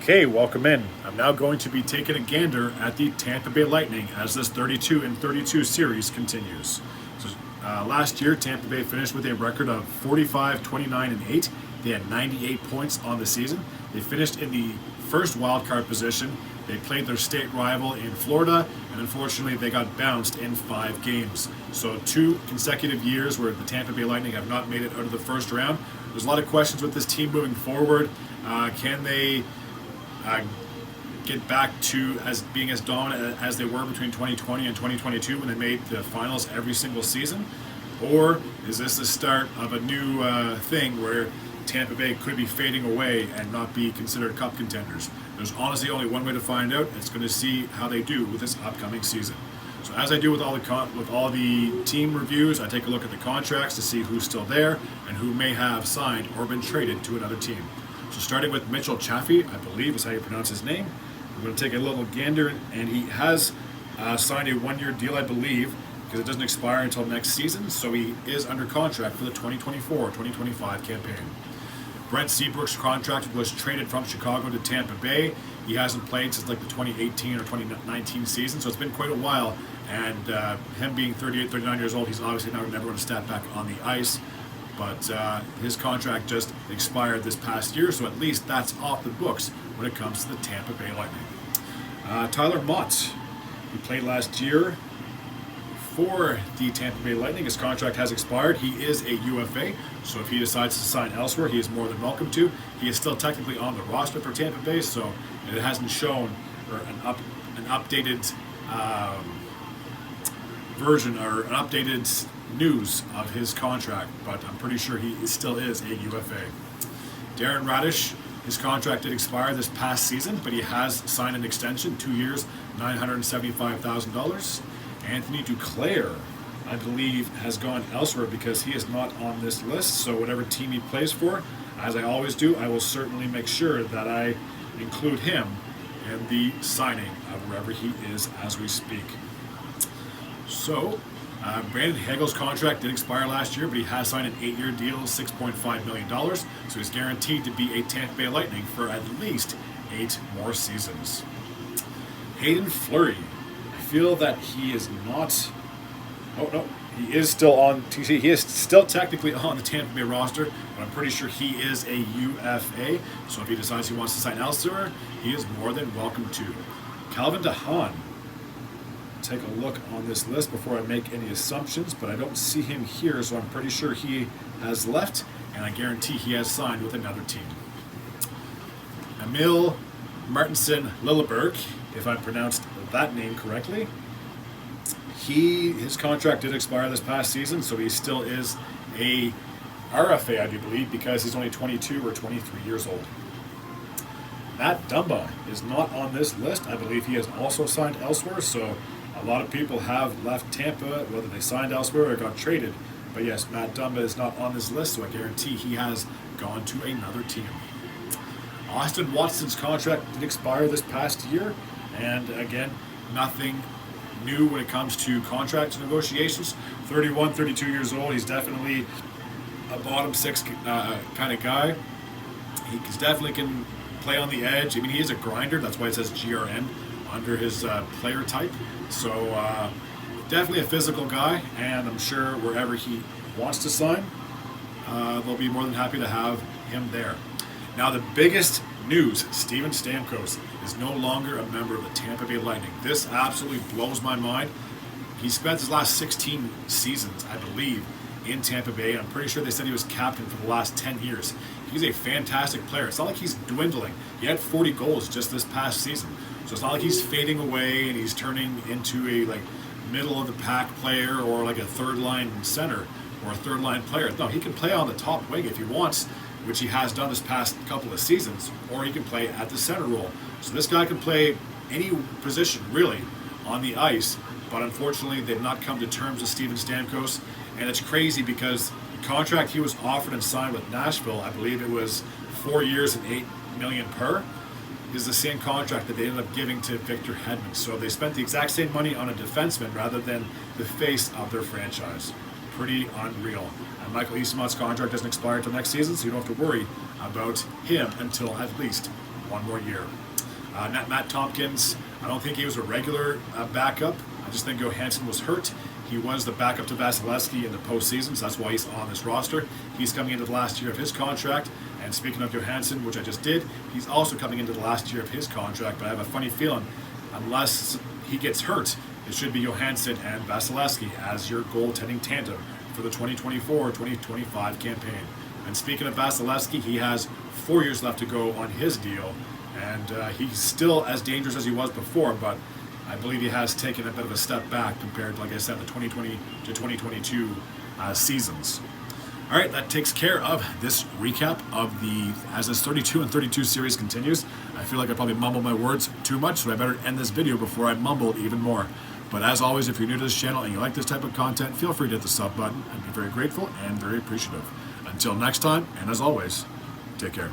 Okay, welcome in. I'm now going to be taking a gander at the Tampa Bay Lightning as this 32 and 32 series continues. So, last year, Tampa Bay finished with a record of 45, 29, and 8. They had 98 points on the season. They finished in the first wildcard position. They played their state rival in Florida, and unfortunately, they got bounced in 5 games. So, 2 consecutive years where the Tampa Bay Lightning have not made it out of the first round. There's a lot of questions with this team moving forward. Can they get back to as being as dominant as they were between 2020 and 2022 when they made the finals every single season? Or is this the start of a new thing where Tampa Bay could be fading away and not be considered cup contenders? There's honestly only one way to find out. It's going to see how they do with this upcoming season. So as I do with all the team reviews, I take a look at the contracts to see who's still there and who may have signed or been traded to another team. So starting with Mitchell Chaffee, I believe is how you pronounce his name. I'm going to take a little gander, and he has signed a 1-year deal, I believe, because it doesn't expire until next season. So he is under contract for the 2024-2025 campaign. Brent Seabrook's contract was traded from Chicago to Tampa Bay. He hasn't played since like the 2018 or 2019 season, so it's been quite a while. And him being 38, 39 years old, he's obviously never going to step back on the ice. But his contract just expired this past year, so at least that's off the books when it comes to the Tampa Bay Lightning. Tyler Mott, he played last year for the Tampa Bay Lightning. His contract has expired. He is a UFA, so if he decides to sign elsewhere, he is more than welcome to. He is still technically on the roster for Tampa Bay, so it hasn't shown or an updated version or an updated news of his contract, but I'm pretty sure he still is a UFA. Darren Radish, his contract did expire this past season, but he has signed an extension, 2 years, $975,000. Anthony Duclair, I believe, has gone elsewhere because he is not on this list, so whatever team he plays for, as I always do, I will certainly make sure that I include him in the signing of wherever he is as we speak. So, Brandon Hagel's contract did expire last year, but he has signed an 8-year deal, $6.5 million, so he's guaranteed to be a Tampa Bay Lightning for at least 8 more seasons. Hayden Fleury, I feel that he is not... Oh, no, he is still on TC. He is still technically on the Tampa Bay roster, but I'm pretty sure he is a UFA, so if he decides he wants to sign elsewhere, he is more than welcome to. Calvin DeHaan. Take a look on this list before I make any assumptions, but I don't see him here, so I'm pretty sure he has left, and I guarantee he has signed with another team. Emil Martinson Lilleberg, if I pronounced that name correctly, his contract did expire this past season, so he still is a RFA, I do believe, because he's only 22 or 23 years old. Matt Dumba is not on this list. I believe he has also signed elsewhere, so a lot of people have left Tampa, whether they signed elsewhere or got traded. But yes, Matt Dumba is not on this list, so I guarantee he has gone to another team. Austin Watson's contract did expire this past year, and again, nothing new when it comes to contract negotiations. 31, 32 years old, he's definitely a bottom 6 kind of guy. He definitely can play on the edge. I mean, he is a grinder, that's why it says GRN under his player type. So definitely a physical guy, and I'm sure wherever he wants to sign, they'll be more than happy to have him there. Now the biggest news, Steven Stamkos is no longer a member of the Tampa Bay Lightning. This absolutely blows my mind. He spent his last 16 seasons, I believe, in Tampa Bay. I'm pretty sure they said he was captain for the last 10 years. He's a fantastic player. It's not like he's dwindling. He had 40 goals just this past season. So it's not like he's fading away and he's turning into a middle of the pack player or like a third line center or a third line player. No, he can play on the top wing if he wants, which he has done this past couple of seasons, or he can play at the center role. So this guy can play any position really on the ice, but unfortunately they've not come to terms with Steven Stamkos, and it's crazy because the contract he was offered and signed with Nashville, I believe it was 4 years and $8 million per, is the same contract that they ended up giving to Victor Hedman. So they spent the exact same money on a defenseman rather than the face of their franchise. Pretty unreal. And Michael Eastmont's contract doesn't expire until next season, so you don't have to worry about him until at least one more year. Matt Tompkins, I don't think he was a regular backup. I just think Johansson was hurt. He was the backup to Vasilevsky in the postseason, so that's why he's on this roster. He's coming into the last year of his contract. And speaking of Johansson, which I just did, he's also coming into the last year of his contract. But I have a funny feeling, unless he gets hurt, it should be Johansson and Vasilevsky as your goaltending tandem for the 2024-2025 campaign. And speaking of Vasilevsky, he has 4 years left to go on his deal. And he's still as dangerous as he was before, but I believe he has taken a bit of a step back compared to, like I said, the 2020 to 2022 seasons. All right, that takes care of this recap of as this 32 and 32 series continues. I feel like I probably mumbled my words too much, so I better end this video before I mumble even more. But as always, if you're new to this channel and you like this type of content, feel free to hit the sub button. I'd be very grateful and very appreciative. Until next time, and as always, take care.